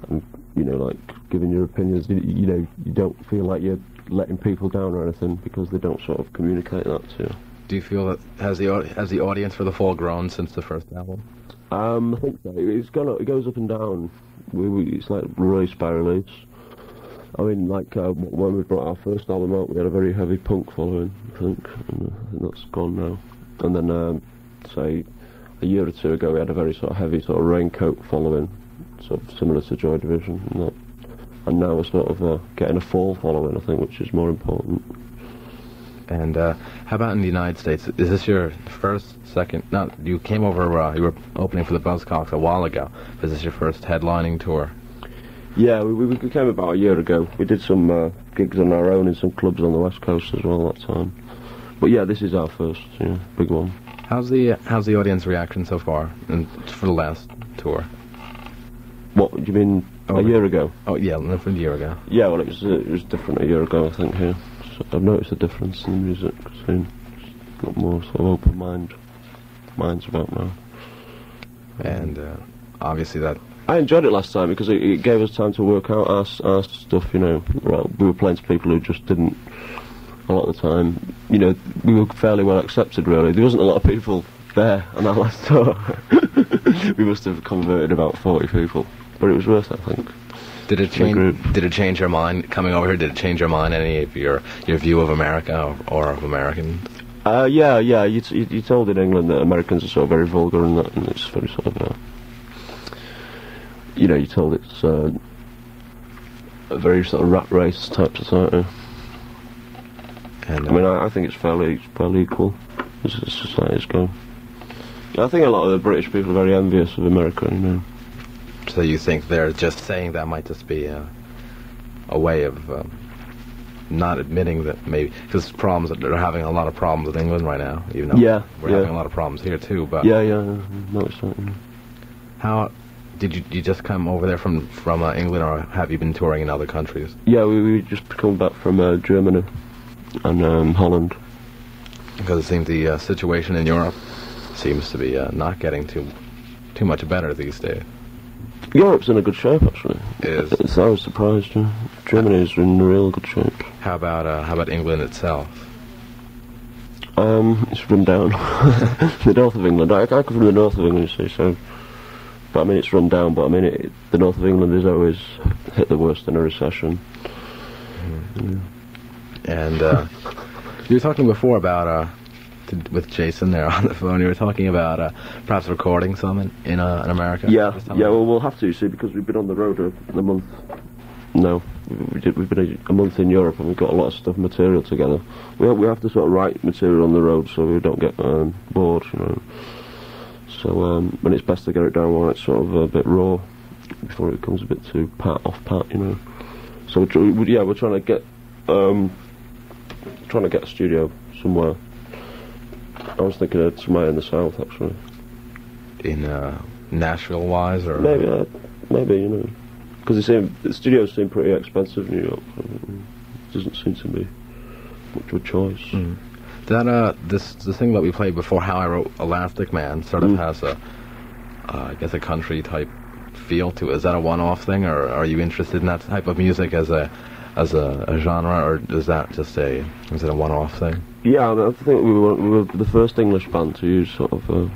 and like giving your opinions. You don't feel like you're letting people down or anything because they don't sort of communicate that to you. Do you feel that has the audience for The Fall grown since the first album? I think so. It goes up and down. It's like release by release. I mean, like when we brought our first album out, we had a very heavy punk following, I think, and I think that's gone now. And then, say, a year or two ago, we had a very sort of heavy sort of Raincoat following, sort of similar to Joy Division, and now we're sort of getting a fall following, I think, which is more important. And how about in the United States? Is this your first, second? No, you came over. You were opening for the Buzzcocks a while ago. Is this your first headlining tour? Yeah, we came about a year ago. We did some gigs on our own in some clubs on the West Coast as well that time. But yeah, this is our first big one. How's the audience reaction so far, and for the last tour? What do you mean? A year ago? Oh yeah, from a year ago. Yeah, well, it was different a year ago, I think. Here, so I've noticed a difference in the music scene. Got more sort of open minds about now. And obviously that. I enjoyed it last time because it gave us time to work out our stuff. Well, we were playing to people who just didn't. A lot of the time, we were fairly well accepted. Really, there wasn't a lot of people there on our last tour. We must have converted about 40 people. But it was worth it, I think. Did it change your mind coming over here? Did it change your mind, any of your view of America or of Americans? Yeah. You told in England that Americans are sort of very vulgar and that, and it's very sort of, you told it's a very sort of rat race type society. And I mean, I think it's fairly equal as society's going. I think a lot of the British people are very envious of America, So you think they're just saying that might just be a way of not admitting that maybe because they're having a lot of problems with England right now, even though we're having a lot of problems here too. But noticed that. How did you just come over there from England, or have you been touring in other countries? Yeah, we just come back from Germany and Holland. Because it seems the situation in Europe seems to be not getting too much better these days. Europe's in a good shape, actually. It is. I was surprised. Germany is in real good shape. How about England itself? It's run down. The north of England. I come from the north of England, you see, so. But I mean, it's run down. But I mean, the north of England is always hit the worst in a recession. Mm. And you were talking before about with Jason there on the phone. You were talking about perhaps recording some in America. Yeah. Well, we'll have to, you see, because we've been on the road a month. No, we've been a month in Europe, and we've got a lot of material together. We have to sort of write material on the road so we don't get bored, So, and it's best to get it down while it's sort of a bit raw before it becomes a bit too off pat. So we're trying to get a studio somewhere. I was thinking of somewhere in the south, actually. In Nashville-wise, or maybe, because the studios seem pretty expensive in New York. It doesn't seem to be much of a choice. Mm. That the thing that we played before, How I Wrote Elastic Man, sort of has I guess a country type feel to it. Is that a one-off thing, or are you interested in that type of music as a genre, or is that just is it a one-off thing? Yeah, I think we were the first English band to use sort of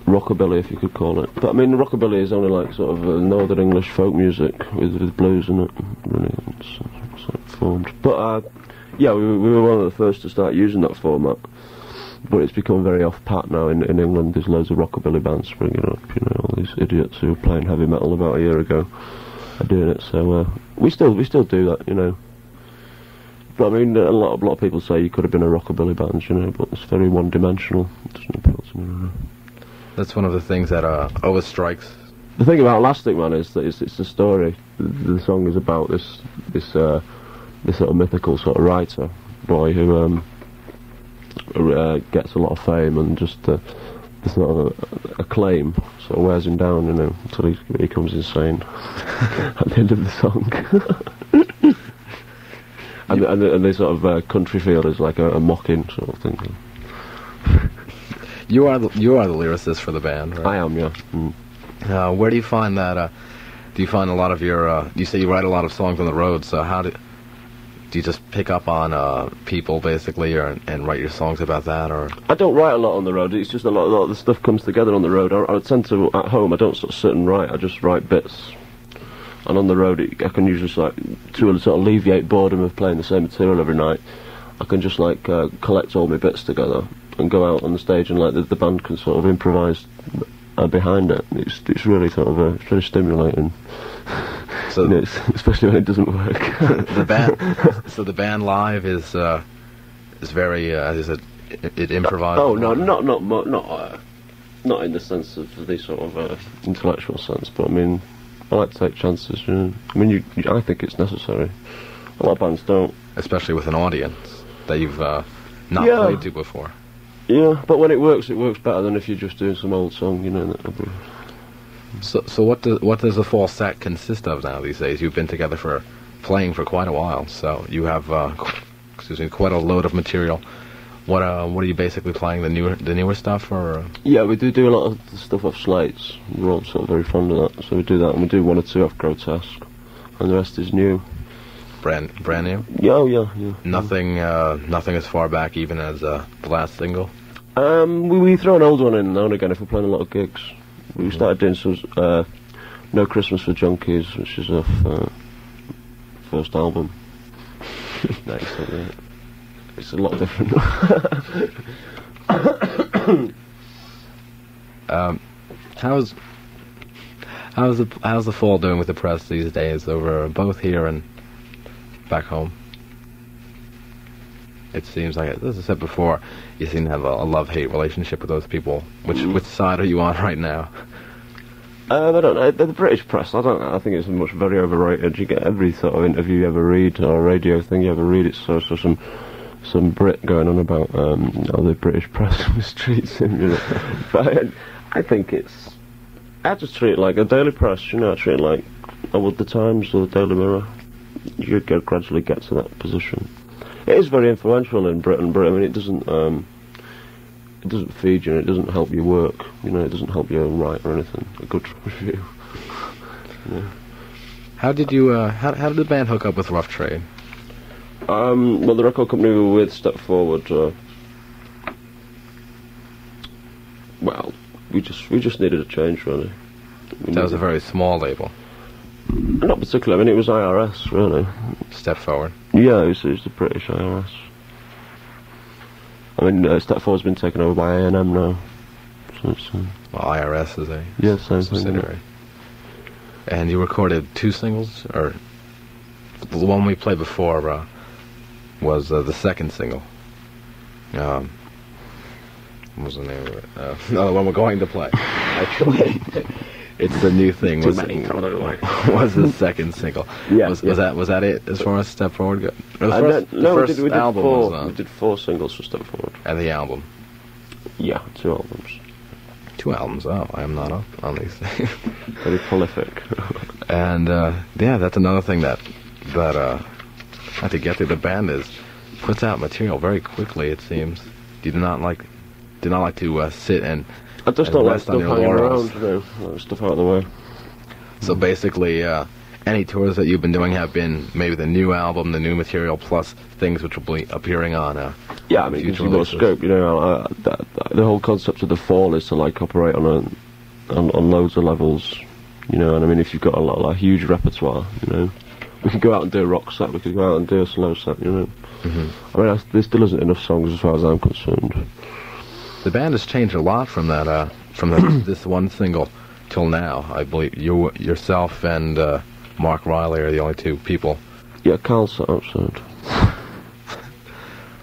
rockabilly, if you could call it. But I mean, rockabilly is only like sort of northern English folk music with blues in it. Really, it's sort of formed. But we were one of the first to start using that format. But it's become very off-pat now in England. There's loads of rockabilly bands springing up. All these idiots who were playing heavy metal about a year ago are doing it. So we still do that, But I mean, a lot of people say you could have been a rockabilly band, but it's very one-dimensional. It doesn't appeal to me, really. That's one of the things that always strikes. The thing about Elastic Man is that it's a story. The song is about this sort of mythical sort of writer boy who gets a lot of fame and just this sort of acclaim sort of wears him down, until he becomes insane at the end of the song. And they sort of country feel is like a mocking sort of thing. You are the lyricist for the band, right? I am, yeah. Where do you find that Do you find a lot of your, you say you write a lot of songs on the road, so how do you just pick up on people, basically, and write your songs about that, or? I don't write a lot on the road, it's just a lot of the stuff comes together on the road. I tend to, at home, I don't sort of sit and write, I just write bits. And on the road, I can usually, like, to sort of alleviate boredom of playing the same material every night, I can just, like, collect all my bits together and go out on the stage, and, like, the band can sort of improvise behind it. It's really sort of it's very stimulating. So, you know, especially when it doesn't work. the band live is very it improvises. Oh no, not in the sense of the sort of intellectual sense, but I mean, I like to take chances. You know? I mean, I think it's necessary. A lot of bands don't, especially with an audience that you've not played to before. Yeah, but when it works better than if you're just doing some old song, you know. So what does a full set consist of now these days? You've been together playing for quite a while, so you have quite a load of material. What are you basically playing, the newer stuff, or? Yeah, we do a lot of the stuff off slates. We're all sort of very fond of that, so we do that, and we do one or two off Grotesque, and the rest is new. Brand new? Yeah. Nothing as far back even as the last single? We throw an old one in now and again if we're playing a lot of gigs. We started doing some No Christmas for Junkies, which is off first album. Nice, it's a lot different. How's the fall doing with the press these days, over both here and back home? It seems like, as I said before, you seem to have a love-hate relationship with those people. Which side are you on right now? I don't know. The British press, I don't know. I think it's very overrated. You get every sort of interview you ever read, or radio thing you ever read, it's so some Brit going on about how the British press mistreats him, you know. But I think I just treat it like a daily press, you know. I treat it like I would the Times or the Daily Mirror. You gradually get to that position. It is very influential in Britain, but I mean, it doesn't feed you, and it doesn't help you work. You know, it doesn't help you write or anything. A good review. Yeah. How did the band hook up with Rough Trade? Well, the record company we were with, Step Forward. Well, we just needed a change, really. That was a very small label. Not particularly. I mean, it was IRS, really. Step Forward. Yeah, it was the British IRS. I mean, Step Forward's been taken over by A&M now. So it's, well, IRS is a same subsidiary. Thing. And you recorded 2 singles, or the one we played before was the second single. What was the name of it? No, the one we're going to play. Actually, it's the new thing. Was the second single? Yeah. Was that it as far as Step Forward goes? We did 4 singles for Step Forward. And the album? Yeah, 2 albums. 2 albums. Oh, I am not up on these things. Very prolific. And that's another thing that I have to get to. The band puts out material very quickly. It seems. Do not like to sit and. I just don't like stuff hanging around, you know, like stuff out of the way. So basically, any tours that you've been doing have been maybe the new album, the new material, plus things which will be appearing on yeah, I mean, you've got a scope, you know. The whole concept of the fall is to, like, operate on loads of levels, you know. And I mean, if you've got a huge repertoire, you know, we could go out and do a rock set, we could go out and do a slow set, you know. I mean, there still isn't enough songs as far as I'm concerned. The band has changed a lot from that, this one single till now. I believe yourself and Mark Riley are the only 2 people. Yeah, Carl's sat outside.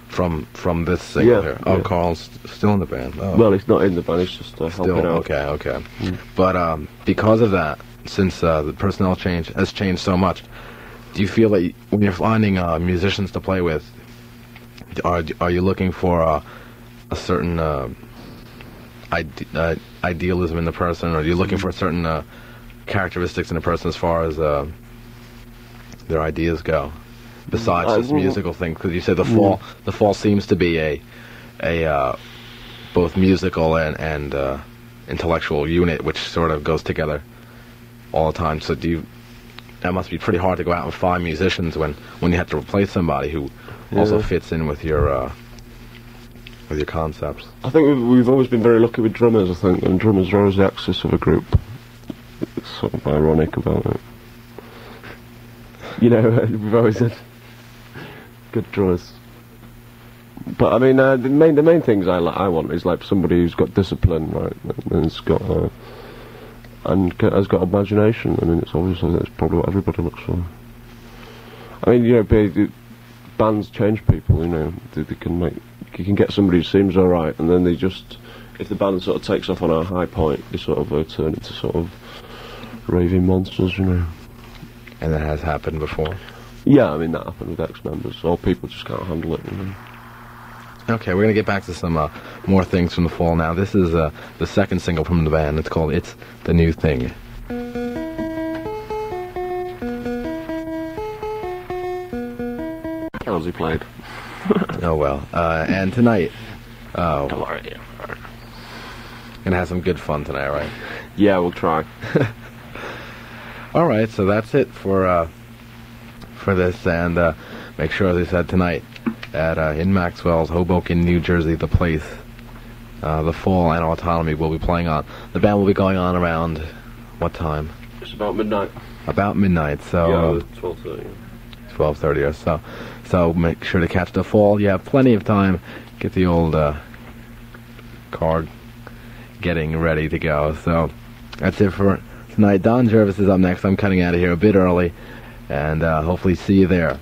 From this single here. Oh, yeah. Carl's still in the band. Oh. Well, he's not in the band. He's just helping out. Okay. But because of that, since the personnel change has changed so much, do you feel that when you're finding musicians to play with, are you looking for a certain idealism in the person, or are you looking for certain characteristics in a person as far as their ideas go, besides just musical things? Because you said the fall seems to be a both musical and intellectual unit, which sort of goes together. all the time. So that must be pretty hard to go out and find musicians when you have to replace somebody who also fits in with your concepts. I think we've always been very lucky with drummers, I think, and drummers are always the axis of a group. It's sort of ironic about it. You know, we've always had good drummers. But I mean, the main things I want is like somebody who's got discipline, right, and has got imagination. I mean, it's obviously that's probably what everybody looks for. I mean, you know, bands change people. You know, they can make. You can get somebody who seems alright, and then they just, if the band sort of takes off on a high point, they sort of turn into sort of raving monsters, you know. And that has happened before? Yeah, I mean, that happened with ex-members, or people just can't handle it, you know. Okay, we're going to get back to some more things from the fall now. This is the second single from the band. It's called It's the New Thing. How's he played? Oh, well. And tonight... I'm alright. Gonna have some good fun tonight, right? Yeah, we'll try. All right, so that's it for this, and make sure, as I said, tonight at in Maxwell's, Hoboken, New Jersey, the place, the Fall and Autonomy will be playing on. The band will be going on around what time? It's about midnight. About midnight, so yeah, 12:30. 12:30 or so. So make sure to catch the Fall. You have plenty of time. Get the old card getting ready to go. So that's it for tonight. Don Jervis is up next. I'm cutting out of here a bit early, and hopefully see you there.